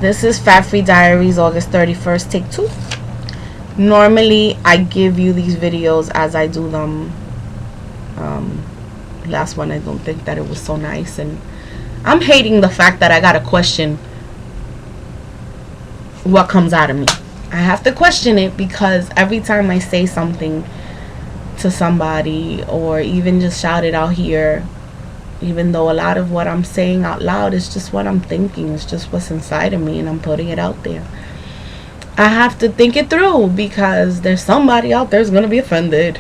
This is Fat Free Diaries, August 31st, take 2. Normally, I give you these videos as I do them. Last one, I don't think that it was so nice. And I'm hating the fact that I gotta question what comes out of me. I have to question it because every time I say something to somebody or even just shout it out here, even though a lot of what I'm saying out loud is just what I'm thinking, it's just what's inside of me and I'm putting it out there, I have to think it through because there's somebody out there who's going to be offended,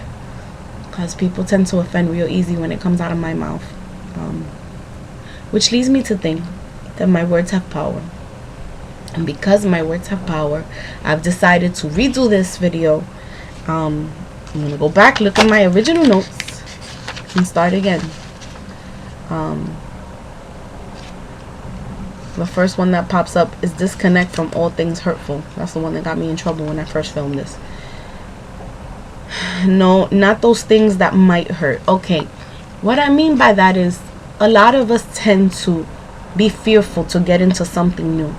because people tend to offend real easy when it comes out of my mouth, which leads me to think that my words have power. And because my words have power, I've decided to redo this video. I'm going to go back, look at my original notes and start again. The first one that pops up is disconnect from all things hurtful. That's the one that got me in trouble when I first filmed this. No, not those things that might hurt. Okay, what I mean by that is a lot of us tend to be fearful to get into something new,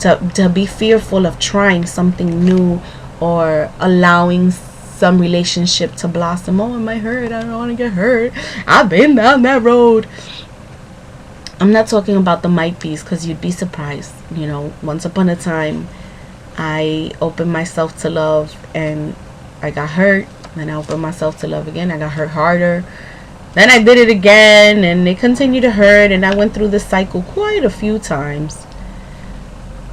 to be fearful of trying something new or allowing some relationship to blossom. Oh, it might hurt, I don't want to get hurt, I've been down that road. I'm not talking about the might be's, because you'd be surprised. You know, once upon a time I opened myself to love and I got hurt, then I opened myself to love again, I got hurt harder, then I did it again and it continued to hurt, and I went through this cycle quite a few times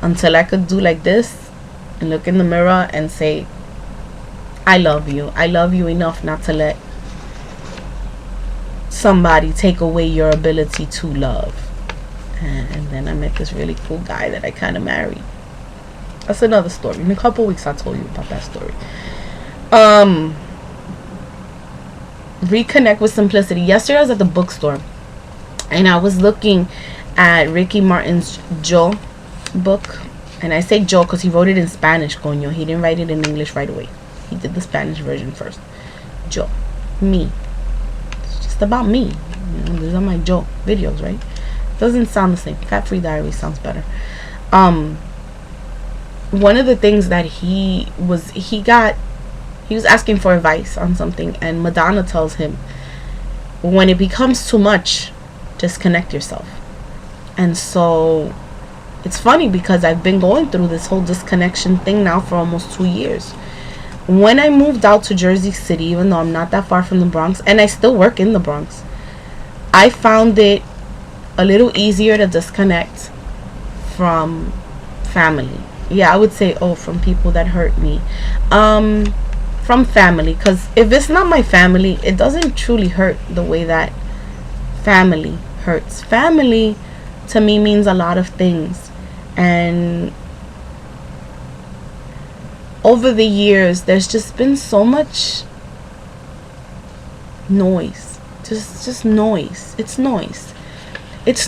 until I could do like this and look in the mirror and say, I love you. I love you enough not to let somebody take away your ability to love. And then I met this really cool guy that I kind of married. That's another story. In a couple weeks I'll tell you about that story. Reconnect with simplicity. Yesterday I was at the bookstore and I was looking at Ricky Martin's Joe book. And I say Joe because he wrote it in Spanish, coño. He didn't write it in English right away. He did the Spanish version first. Joe. Me. It's just about me. You know, these are my Joe videos, right? Doesn't sound the same. Fat Free Diaries sounds better. One of the things that he was asking for advice on something, and Madonna tells him, when it becomes too much, disconnect yourself. And so it's funny because I've been going through this whole disconnection thing now for almost 2 years. When I moved out to Jersey City, even though I'm not that far from the Bronx, and I still work in the Bronx, I found it a little easier to disconnect from family. Yeah, I would say, from people that hurt me. From family, because if it's not my family, it doesn't truly hurt the way that family hurts. Family to me means a lot of things, and over the years there's just been so much noise, just noise. It's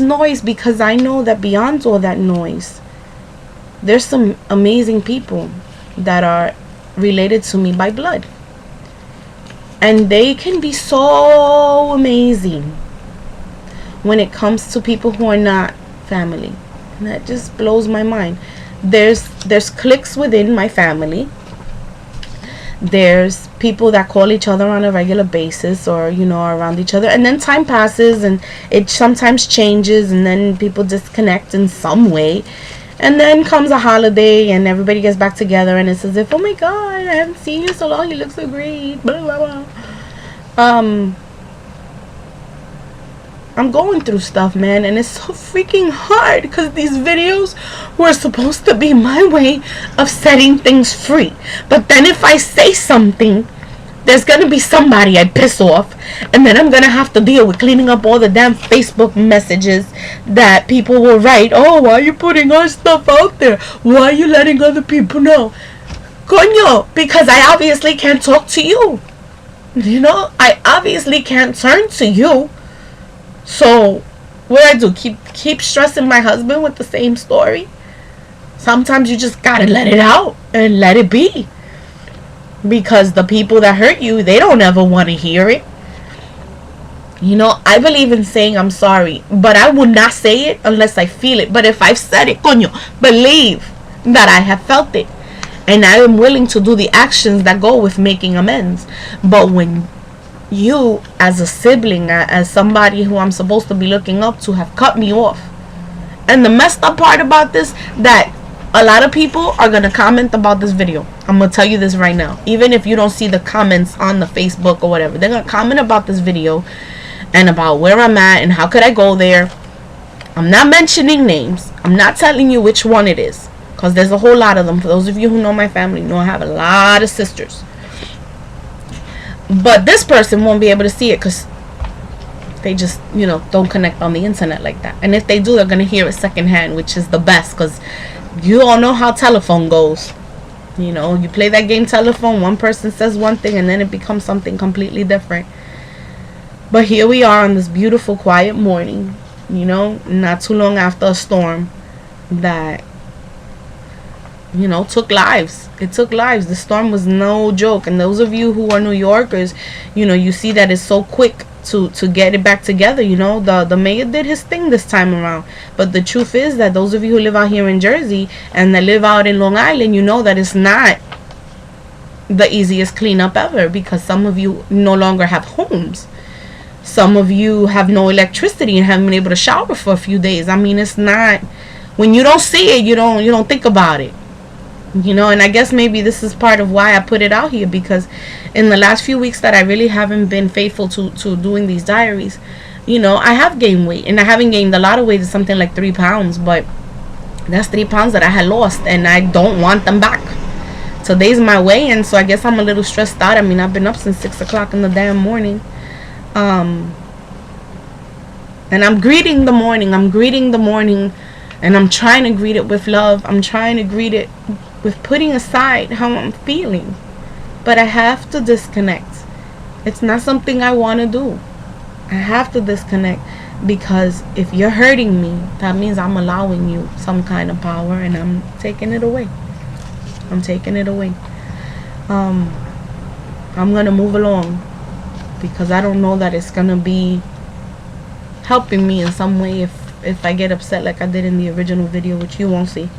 noise because I know that beyond all that noise there's some amazing people that are related to me by blood, and they can be so amazing when it comes to people who are not family. And that just blows my mind. There's cliques within my family. There's people that call each other on a regular basis, or you know, around each other, and then time passes and it sometimes changes, and then people disconnect in some way, and then comes a holiday and everybody gets back together and it's as if, oh my god, I haven't seen you so long, you look so great, blah blah blah. I'm going through stuff, man, and it's so freaking hard because these videos were supposed to be my way of setting things free. But then if I say something, there's going to be somebody I piss off, and then I'm going to have to deal with cleaning up all the damn Facebook messages that people will write. Oh, why are you putting our stuff out there? Why are you letting other people know? Coño, because I obviously can't talk to you. You know, I obviously can't turn to you. So what do? Keep stressing my husband with the same story? Sometimes you just gotta let it out and let it be, because the people that hurt you, they don't ever want to hear it. You know, I believe in saying I'm sorry, but I would not say it unless I feel it. But if I've said it, coño, believe that I have felt it. And I am willing to do the actions that go with making amends. But when you, as a sibling, as somebody who I'm supposed to be looking up to, have cut me off. And the messed up part about this, that a lot of people are going to comment about this video. I'm going to tell you this right now. Even if you don't see the comments on the Facebook or whatever, they're going to comment about this video and about where I'm at and how could I go there. I'm not mentioning names. I'm not telling you which one it is, because there's a whole lot of them. For those of you who know my family, know I have a lot of sisters. But this person won't be able to see it because they just, you know, don't connect on the internet like that. And if they do, they're going to hear it secondhand, which is the best, because you all know how telephone goes. You know, you play that game telephone, one person says one thing and then it becomes something completely different. But here we are on this beautiful, quiet morning, you know, not too long after a storm that, you know, took lives. It took lives. The storm was no joke. And those of you who are New Yorkers, you know, you see that it's so quick to get it back together. You know, the mayor did his thing this time around. But the truth is that those of you who live out here in Jersey and that live out in Long Island, you know that it's not the easiest cleanup ever, because some of you no longer have homes. Some of you have no electricity and haven't been able to shower for a few days. I mean, it's not, when you don't see it, you don't think about it. You know, and I guess maybe this is part of why I put it out here, because in the last few weeks that I really haven't been faithful to doing these diaries, you know, I have gained weight, and I haven't gained a lot of weight. It's something like 3 pounds, but that's 3 pounds that I had lost, and I don't want them back. Today's my weigh-in, so I guess I'm a little stressed out. I mean, I've been up since 6 o'clock in the damn morning. And I'm greeting the morning. And I'm trying to greet it with love. I'm trying to greet it with putting aside how I'm feeling. But I have to disconnect. It's not something I want to do. I have to disconnect, because if you're hurting me, that means I'm allowing you some kind of power, and I'm taking it away. I'm gonna move along, because I don't know that it's gonna be helping me in some way if I get upset like I did in the original video, which you won't see.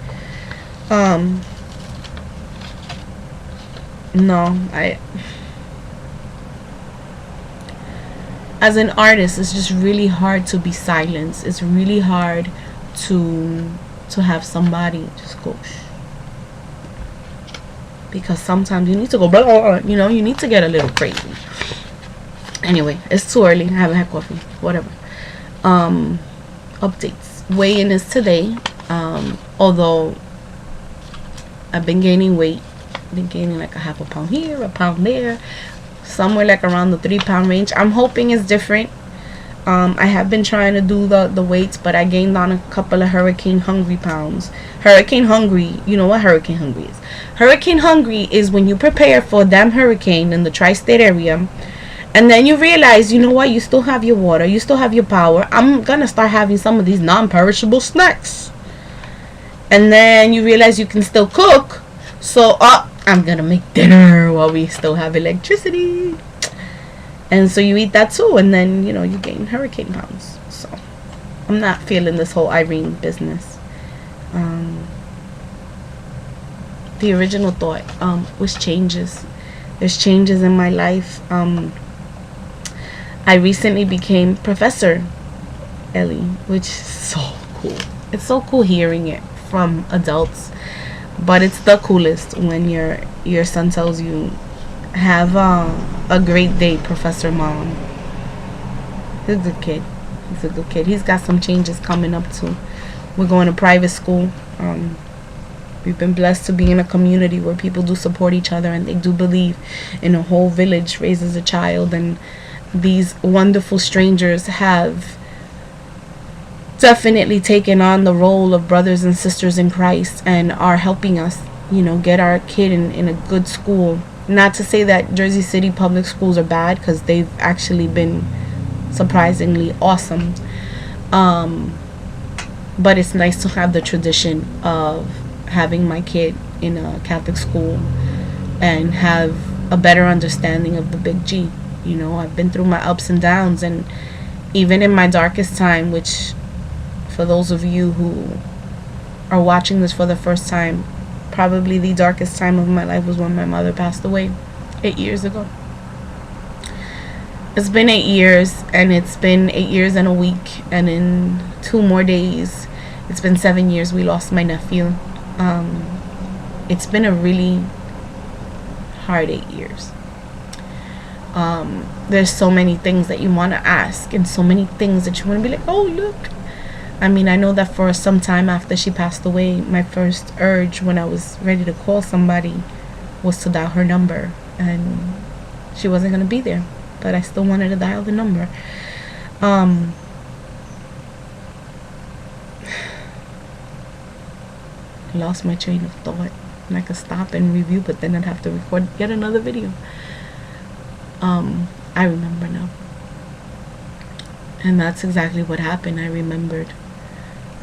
No, as an artist, it's just really hard to be silenced. It's really hard to have somebody just go shh. Because sometimes you need to go blah, blah, blah, you know, you need to get a little crazy. Anyway, it's too early. I haven't had coffee. Whatever. Updates. Weigh-in is today. Although I've been gaining weight. Been gaining like a half a pound here, a pound there, somewhere like around the 3 pound range. I'm hoping it's different. I have been trying to do the weights, but I gained on a couple of hurricane hungry pounds. Hurricane hungry, you know what hurricane hungry is? Hurricane hungry is when you prepare for a damn hurricane in the tri-state area, and then you realize, you know what, you still have your water, you still have your power. I'm gonna start having some of these non-perishable snacks. And then you realize you can still cook, so I'm gonna make dinner while we still have electricity. And so you eat that too, and then, you know, you gain hurricane pounds. So I'm not feeling this whole Irene business. The original thought was changes. There's changes in my life. I recently became Professor Ellie, which is so cool. It's so cool hearing it from adults, but it's the coolest when your son tells you, have a great day, Professor Mom. He's a good kid. He's got some changes coming up too. We're going to private school. We've been blessed to be in a community where people do support each other, and they do believe in a whole village raises a child. And these wonderful strangers have definitely taken on the role of brothers and sisters in Christ, and are helping us, you know, get our kid in a good school. Not to say that Jersey City public schools are bad, because they've actually been surprisingly awesome. But it's nice to have the tradition of having my kid in a Catholic school and have a better understanding of the big G. You know, I've been through my ups and downs, and even in my darkest time, which for those of you who are watching this for the first time, probably the darkest time of my life was when my mother passed away 8 years ago. It's been 8 years, and it's been 8 years and a week, and in 2 more days it's been 7 years we lost my nephew. It's been a really hard 8 years. There's so many things that you want to ask, and so many things that you want to be like, oh look. I mean, I know that for some time after she passed away, my first urge when I was ready to call somebody was to dial her number, and she wasn't going to be there, but I still wanted to dial the number. I lost my train of thought, and I could stop and review, but then I'd have to record yet another video. I remember now, and that's exactly what happened. I remembered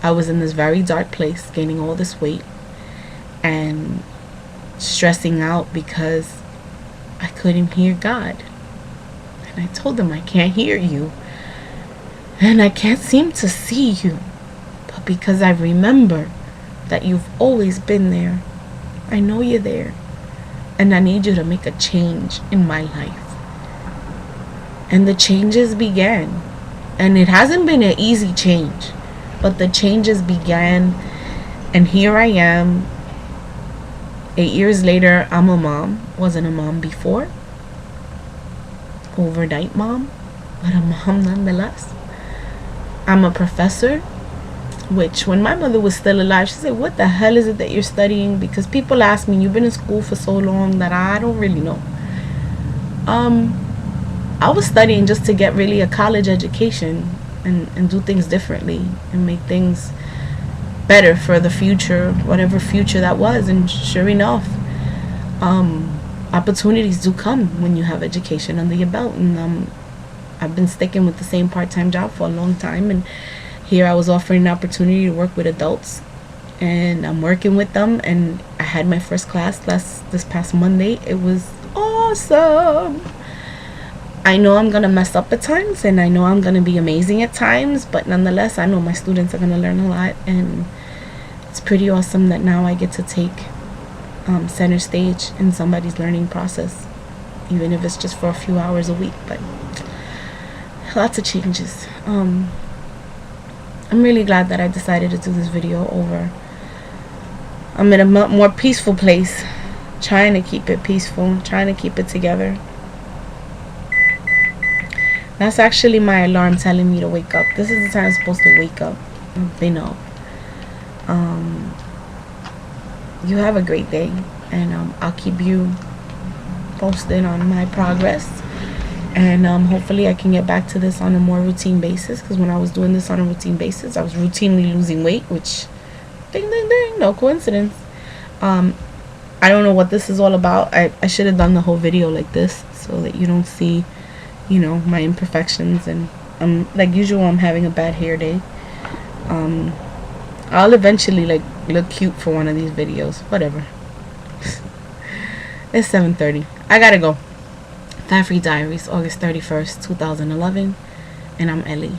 I was in this very dark place, gaining all this weight and stressing out because I couldn't hear God. And I told him, I can't hear you, and I can't seem to see you, but because I remember that you've always been there, I know you're there, and I need you to make a change in my life. And the changes began, and it hasn't been an easy change, but the changes began, and here I am 8 years later. I'm a mom. Wasn't a mom before, overnight mom, but a mom nonetheless. I'm a professor, which when my mother was still alive, she said, what the hell is it that you're studying? Because people ask me, you've been in school for so long that I don't really know. I was studying just to get really a college education and do things differently and make things better for the future, whatever future that was. And sure enough, opportunities do come when you have education under your belt. And I've been sticking with the same part-time job for a long time, and here I was offered an opportunity to work with adults, and I'm working with them. And I had my first class this past Monday. It was awesome. I know I'm gonna mess up at times, and I know I'm gonna be amazing at times, but nonetheless I know my students are gonna learn a lot, and it's pretty awesome that now I get to take center stage in somebody's learning process, even if it's just for a few hours a week. But lots of changes. I'm really glad that I decided to do this video over. I'm in a more peaceful place, trying to keep it peaceful, trying to keep it together. That's actually my alarm telling me to wake up. This is the time I'm supposed to wake up. I've been up. You have a great day, and I'll keep you posted on my progress. And hopefully I can get back to this on a more routine basis, because when I was doing this on a routine basis, I was routinely losing weight, which, ding ding ding, no coincidence. I don't know what this is all about. I should have done the whole video like this so that you don't see, you know, my imperfections. And like usual, I'm having a bad hair day. I'll eventually like look cute for one of these videos, whatever. It's 7:30. I gotta go. Fat Free Diaries, August 31st, 2011, and I'm Ellie.